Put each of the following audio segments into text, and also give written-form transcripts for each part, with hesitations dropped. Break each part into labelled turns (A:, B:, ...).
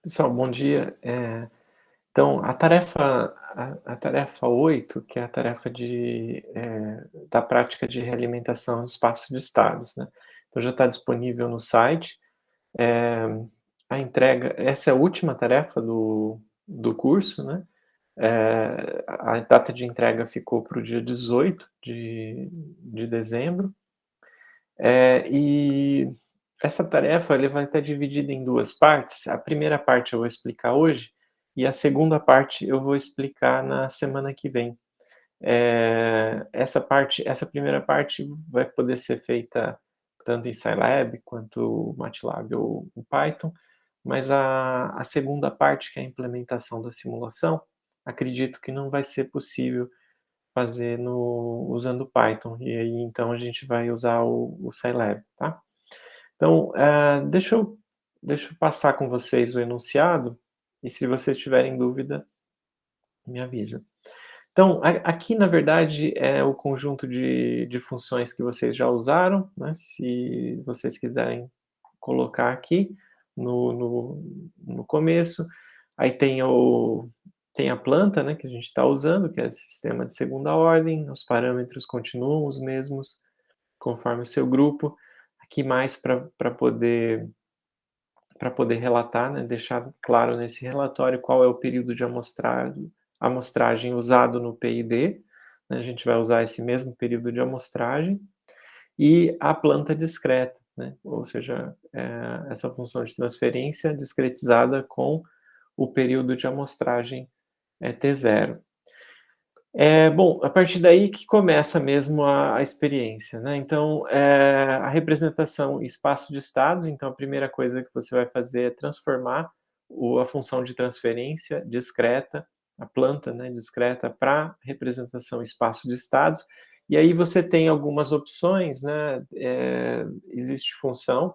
A: Pessoal, bom dia. Então, a tarefa 8, que é a tarefa da prática de realimentação no espaço de estados, né. Então já está disponível no site, eh, a entrega essa é a última tarefa do curso, né, a data de entrega ficou para o dia 18 de dezembro, e essa tarefa ele vai estar dividida em 2 partes. A primeira parte eu vou explicar hoje, e a segunda parte eu vou explicar na semana que vem. Essa primeira parte vai poder ser feita tanto em Scilab quanto MATLAB ou em Python, mas a segunda parte, que é a implementação da simulação, acredito que não vai ser possível fazer usando Python, e aí então a gente vai usar o Scilab, tá? Então, deixa eu passar com vocês o enunciado, e se vocês tiverem dúvida, me avisa. Então, aqui na verdade é o conjunto de funções que vocês já usaram, né, se vocês quiserem colocar aqui no começo, aí tem a planta, né, que a gente está usando, que é sistema de segunda ordem, os parâmetros continuam os mesmos conforme o seu grupo. Aqui mais para poder relatar, né, deixar claro nesse relatório qual é o período de amostragem usado no PID, né, a gente vai usar esse mesmo período de amostragem, e a planta discreta, né, ou seja, essa função de transferência discretizada com o período de amostragem, T0. Bom, a partir daí que começa mesmo a experiência, né, então, a representação em espaço de estados, então a primeira coisa que você vai fazer é transformar a função de transferência discreta, a planta, né, discreta para representação em espaço de estados, e aí você tem algumas opções, né, existe função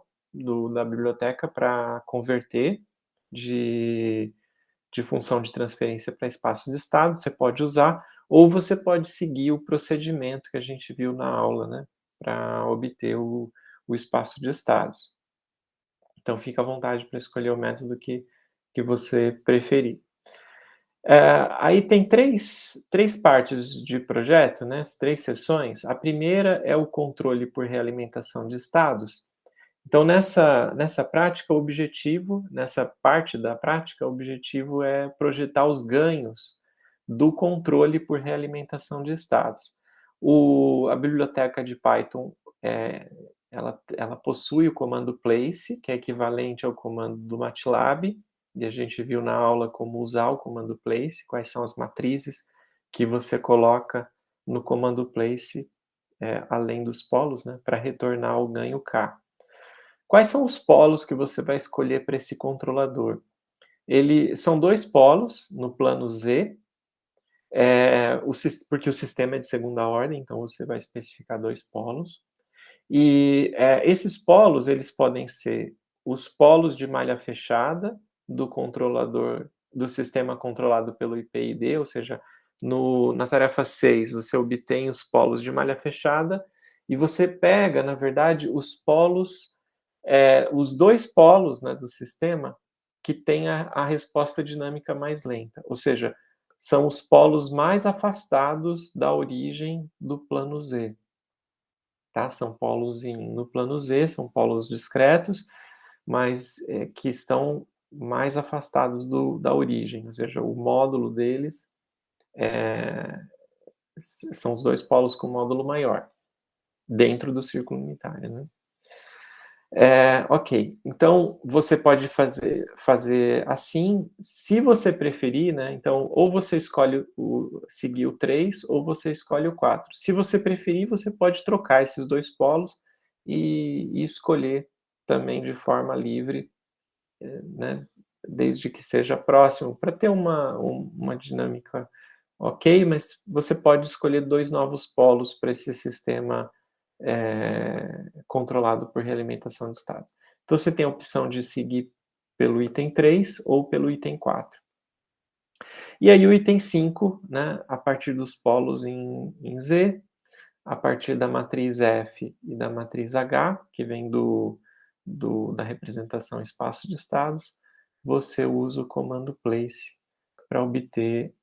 A: da biblioteca para converter de função de transferência para espaço de estado, você pode usar, ou você pode seguir o procedimento que a gente viu na aula, né, para obter o espaço de estados. Então fica à vontade para escolher o método que você preferir. Aí tem três partes de projeto, né, as 3 seções. A primeira é o controle por realimentação de estados. Então nessa prática, o objetivo nessa parte da prática, o objetivo é projetar os ganhos do controle por realimentação de estados. A biblioteca de Python, eh, ela possui o comando place, que é equivalente ao comando do MATLAB, e a gente viu na aula como usar o comando place, quais são as matrizes que você coloca no comando place, além dos polos, né, para retornar o ganho K. Quais são os polos que você vai escolher para esse controlador? São 2 polos no plano Z, porque o sistema é de segunda ordem, então você vai especificar 2 polos. E, esses polos, eles podem ser os polos de malha fechada do controlador do sistema controlado pelo IPID, ou seja, na tarefa 6 você obtém os polos de malha fechada, e você pega, na verdade, os 2 polos, né, do sistema que têm a resposta dinâmica mais lenta, ou seja, são os polos mais afastados da origem do plano Z. Tá? São polos no plano Z, são polos discretos, mas que estão mais afastados da origem, ou seja, o módulo deles são os 2 polos com módulo maior, dentro do círculo unitário, né? Ok, então você pode fazer assim, se você preferir, né, então ou você escolhe seguir o 3 ou você escolhe o 4. Se você preferir, você pode trocar esses 2 polos e escolher também de forma livre, né, desde que seja próximo, para ter uma dinâmica ok, mas você pode escolher 2 novos polos para esse sistema, controlado por realimentação de estados. Então você tem a opção de seguir pelo item 3 ou pelo item 4. E aí o item 5, né, a partir dos polos em Z, a partir da matriz F e da matriz H, que vem da representação espaço de estados, você usa o comando place para obter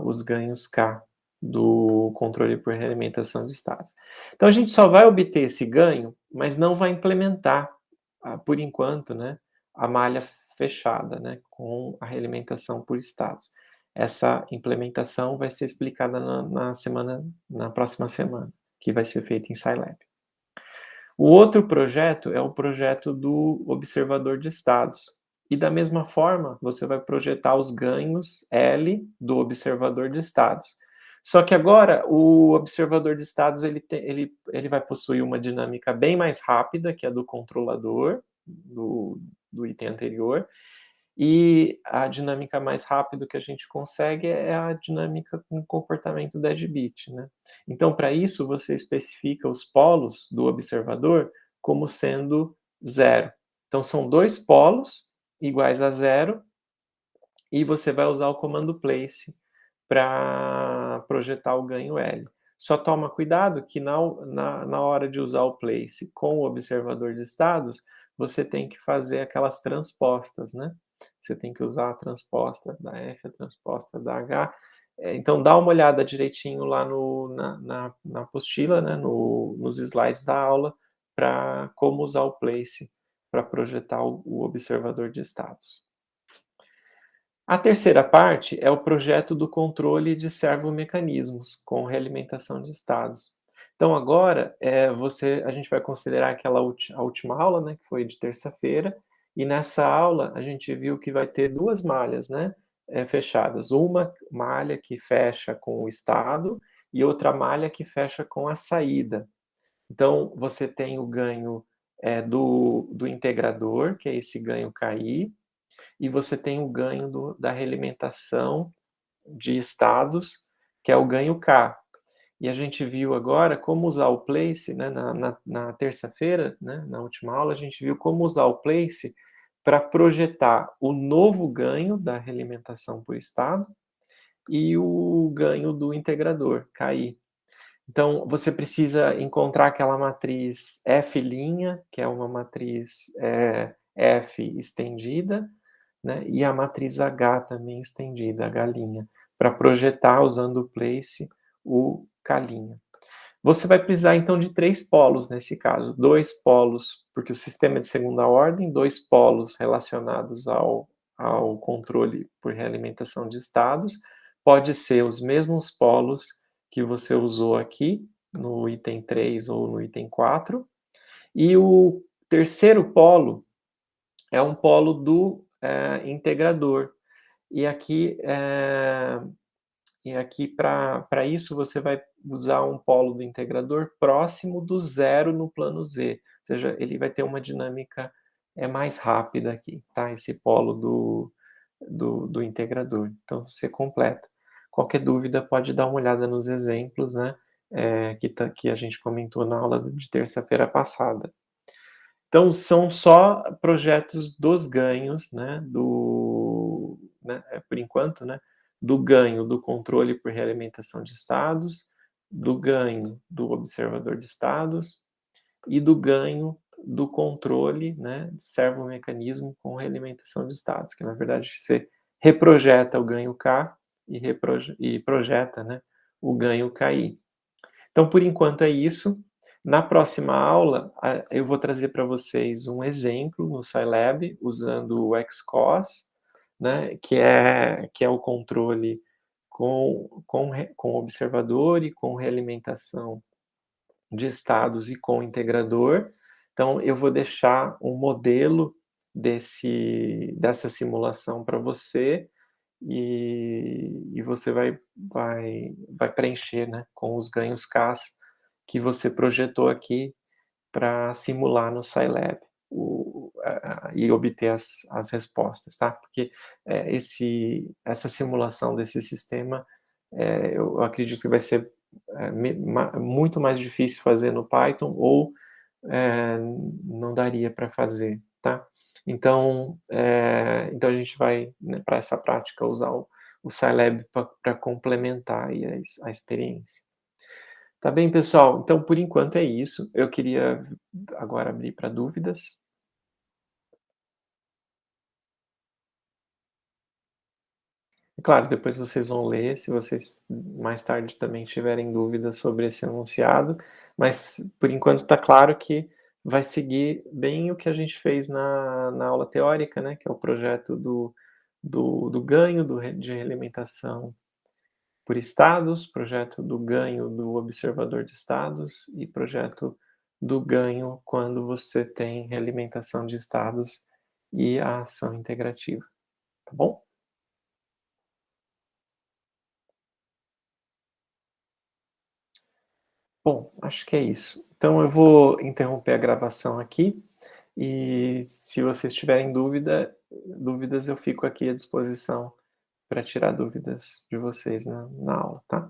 A: os ganhos K do controle por realimentação de estados. Então a gente só vai obter esse ganho, mas não vai implementar, por enquanto, né, a malha fechada, né, com a realimentação por estados. Essa implementação vai ser explicada na próxima semana, que vai ser feita em Scilab. O outro projeto é o projeto do observador de estados. E da mesma forma, você vai projetar os ganhos L do observador de estados. Só que agora o observador de estados ele vai possuir uma dinâmica bem mais rápida que a do controlador, do item anterior, e a dinâmica mais rápida que a gente consegue é a dinâmica com comportamento deadbeat, né. Então, para isso, você especifica os polos do observador como sendo zero. Então são 2 polos iguais a zero e você vai usar o comando place para projetar o ganho L. Só toma cuidado que na hora de usar o place com o observador de estados, você tem que fazer aquelas transpostas, né. Você tem que usar a transposta da F, a transposta da H. Então dá uma olhada direitinho lá na apostila, né, nos slides da aula, para como usar o place para projetar o observador de estados. A terceira parte é o projeto do controle de servomecanismos, com realimentação de estados. Então agora, a gente vai considerar a última aula, né, que foi de terça-feira, e nessa aula a gente viu que vai ter 2 malhas, né, fechadas. Uma malha que fecha com o estado e outra malha que fecha com a saída. Então você tem o ganho, do integrador, que é esse ganho KI, e você tem o ganho da realimentação de estados, que é o ganho K. E a gente viu agora como usar o place, né, na terça-feira, né, na última aula, a gente viu como usar o place para projetar o novo ganho da realimentação por estado e o ganho do integrador, KI. Então, você precisa encontrar aquela matriz F', que é uma matriz F estendida, né, e a matriz H também estendida, H', para projetar usando o place o K'. Você vai precisar então de 3 polos nesse caso, 2 polos, porque o sistema é de segunda ordem, 2 polos relacionados ao controle por realimentação de estados, pode ser os mesmos polos que você usou aqui no item 3 ou no item 4, e o terceiro polo é um polo do, integrador. E aqui, para isso você vai usar um polo do integrador próximo do zero no plano Z, ou seja, ele vai ter uma dinâmica, mais rápida aqui, tá, esse polo do integrador. Então você completa. Qualquer dúvida pode dar uma olhada nos exemplos, né, que a gente comentou na aula de terça-feira passada. Então são só projetos dos ganhos, né, por enquanto, né, do ganho do controle por realimentação de estados, do ganho do observador de estados e do ganho do controle, né, servomecanismo com realimentação de estados, que na verdade você reprojeta o ganho K e projeta, né, o ganho KI. Então, por enquanto é isso. Na próxima aula, eu vou trazer para vocês um exemplo no Scilab, usando o XCOS, né, que é o controle com observador e com realimentação de estados e com integrador. Então, eu vou deixar um modelo dessa simulação para você, e você vai preencher, né, com os ganhos Ks que você projetou aqui para simular no Scilab e obter as respostas, tá? Porque essa simulação desse sistema, eu acredito que vai ser muito mais difícil fazer no Python ou eh, não daria para fazer, tá? Então a gente vai, né, para essa prática, usar o Scilab para complementar aí a experiência. Tá bem, pessoal? Então, por enquanto é isso. Eu queria agora abrir para dúvidas. Claro, depois vocês vão ler, se vocês mais tarde também tiverem dúvidas sobre esse enunciado, mas por enquanto está claro que vai seguir bem o que a gente fez na aula teórica, né, que é o projeto do ganho de realimentação por estados, projeto do ganho do observador de estados e projeto do ganho quando você tem realimentação de estados e a ação integrativa, tá bom? Bom, acho que é isso. Então eu vou interromper a gravação aqui e se vocês tiverem dúvidas eu fico aqui à disposição para tirar dúvidas de vocês na aula, tá?